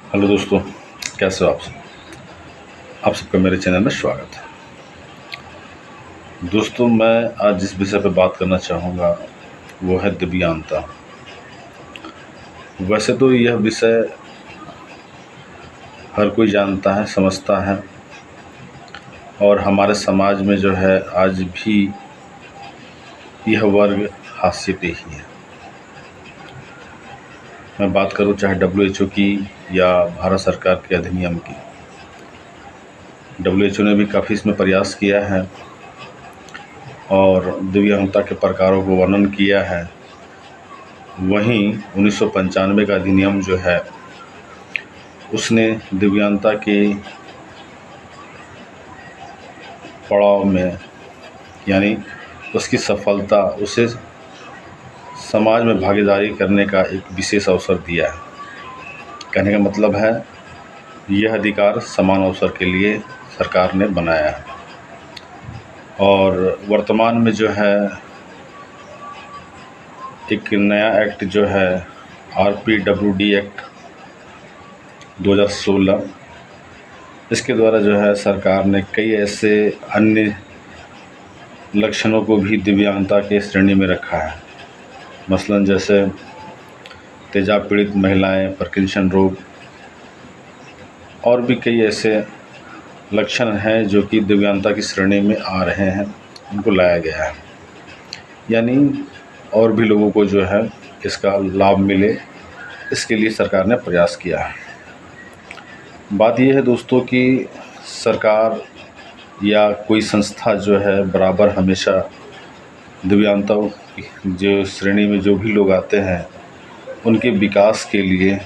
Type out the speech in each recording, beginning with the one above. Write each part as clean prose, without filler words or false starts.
Hello दोस्तों, कैसे हो आप सब? आप सबका मेरे चैनल में स्वागत है। दोस्तों, मैं आज जिस विषय पर बात करना चाहूँगा वो है दिव्यांगता। वैसे तो यह विषय हर कोई जानता है, समझता है, और हमारे समाज में जो है आज भी यह वर्ग हाशिए पे ही है। मैं बात करूँ चाहे WHO की या भारत सरकार के अधिनियम की। WHO ने भी काफ़ी इसमें प्रयास किया है और दिव्यांगता के प्रकारों को वर्णन किया है। वहीं 1995 का अधिनियम जो है उसने दिव्यांगता के पड़ाव में, यानी उसकी सफलता, उसे समाज में भागीदारी करने का एक विशेष अवसर दिया है। कहने का मतलब है यह अधिकार समान अवसर के लिए सरकार ने बनाया है। और वर्तमान में जो है एक नया एक्ट जो है RPWD एक्ट 2016, इसके द्वारा जो है सरकार ने कई ऐसे अन्य लक्षणों को भी दिव्यांगता के श्रेणी में रखा है। मसलन जैसे तेजाब पीड़ित महिलाएं, पार्किंसन रोग और भी कई ऐसे लक्षण हैं जो कि दिव्यांगता की श्रेणी में आ रहे हैं, उनको लाया गया है। यानी और भी लोगों को जो है इसका लाभ मिले, इसके लिए सरकार ने प्रयास किया है। बात यह है दोस्तों कि सरकार या कोई संस्था जो है बराबर हमेशा दिव्यांगताओं की जो श्रेणी में जो भी लोग आते हैं उनके विकास के लिए,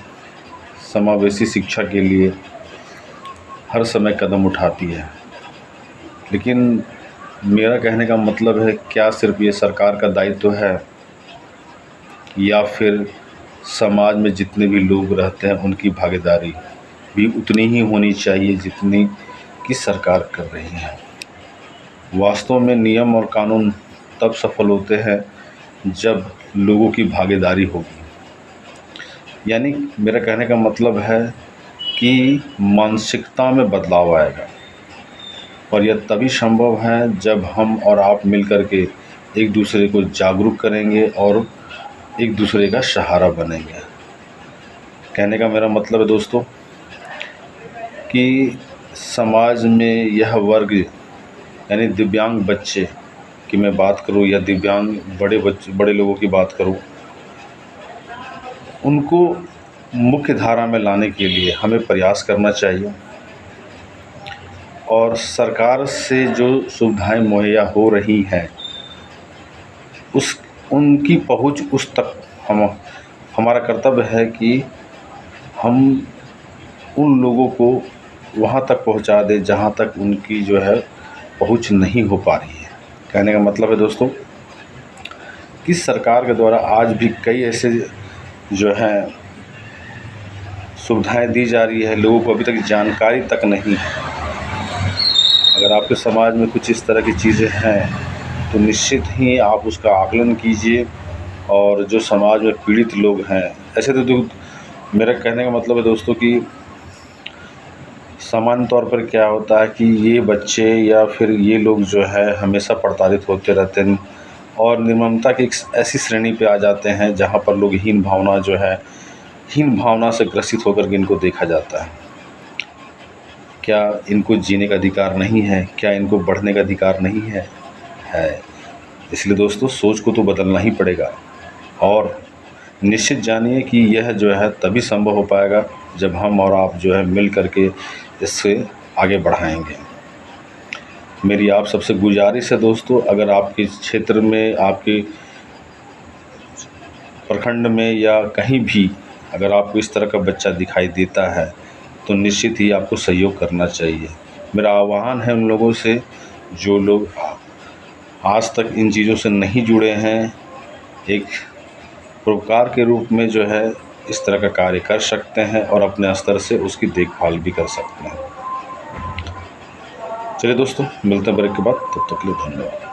समावेशी शिक्षा के लिए हर समय कदम उठाती है। लेकिन मेरा कहने का मतलब है, क्या सिर्फ ये सरकार का दायित्व है या फिर समाज में जितने भी लोग रहते हैं उनकी भागीदारी भी उतनी ही होनी चाहिए जितनी कि सरकार कर रही है। वास्तव में नियम और कानून तब सफल होते हैं जब लोगों की भागीदारी होगी। यानी मेरा कहने का मतलब है कि मानसिकता में बदलाव आएगा, और यह तभी संभव है जब हम और आप मिलकर के एक दूसरे को जागरूक करेंगे और एक दूसरे का सहारा बनेंगे। कहने का मेरा मतलब है दोस्तों कि समाज में यह वर्ग, यानी दिव्यांग बच्चे की मैं बात करूं या दिव्यांग बड़े लोगों की बात करूं, उनको मुख्य धारा में लाने के लिए हमें प्रयास करना चाहिए। और सरकार से जो सुविधाएं मुहैया हो रही हैं उनकी पहुंच उस तक हमारा कर्तव्य है कि हम उन लोगों को वहां तक पहुंचा दें जहां तक उनकी जो है पहुंच नहीं हो पा रही है। कहने का मतलब है दोस्तों कि सरकार के द्वारा आज भी कई ऐसे जो है सुविधाएं दी जा रही है, लोगों को अभी तक जानकारी तक नहीं है। अगर आपके समाज में कुछ इस तरह की चीज़ें हैं तो निश्चित ही आप उसका आकलन कीजिए। और जो समाज में पीड़ित लोग हैं, ऐसे तो मेरा कहने का मतलब है दोस्तों कि सामान्य तौर पर क्या होता है कि ये बच्चे या फिर ये लोग जो है हमेशा प्रताड़ित होते रहते हैं और निर्ममता की एक ऐसी श्रेणी पे आ जाते हैं जहाँ पर लोग हीन भावना से ग्रसित होकर के इनको देखा जाता है। क्या इनको जीने का अधिकार नहीं है? क्या इनको बढ़ने का अधिकार नहीं है? इसलिए दोस्तों सोच को तो बदलना ही पड़ेगा। और निश्चित जानिए कि यह जो है तभी संभव हो पाएगा जब हम और आप जो है मिल करके इससे आगे बढ़ाएंगे। मेरी आप सबसे गुजारिश है दोस्तों, अगर आपके क्षेत्र में, आपके प्रखंड में या कहीं भी अगर आपको इस तरह का बच्चा दिखाई देता है तो निश्चित ही आपको सहयोग करना चाहिए। मेरा आह्वान है उन लोगों से जो लोग आज तक इन चीज़ों से नहीं जुड़े हैं, एक परोपकार के रूप में जो है इस तरह का कार्य कर सकते हैं और अपने स्तर से उसकी देखभाल भी कर सकते हैं। चलिए दोस्तों, मिलते हैं ब्रेक के बाद, तब तक के लिए धन्यवाद।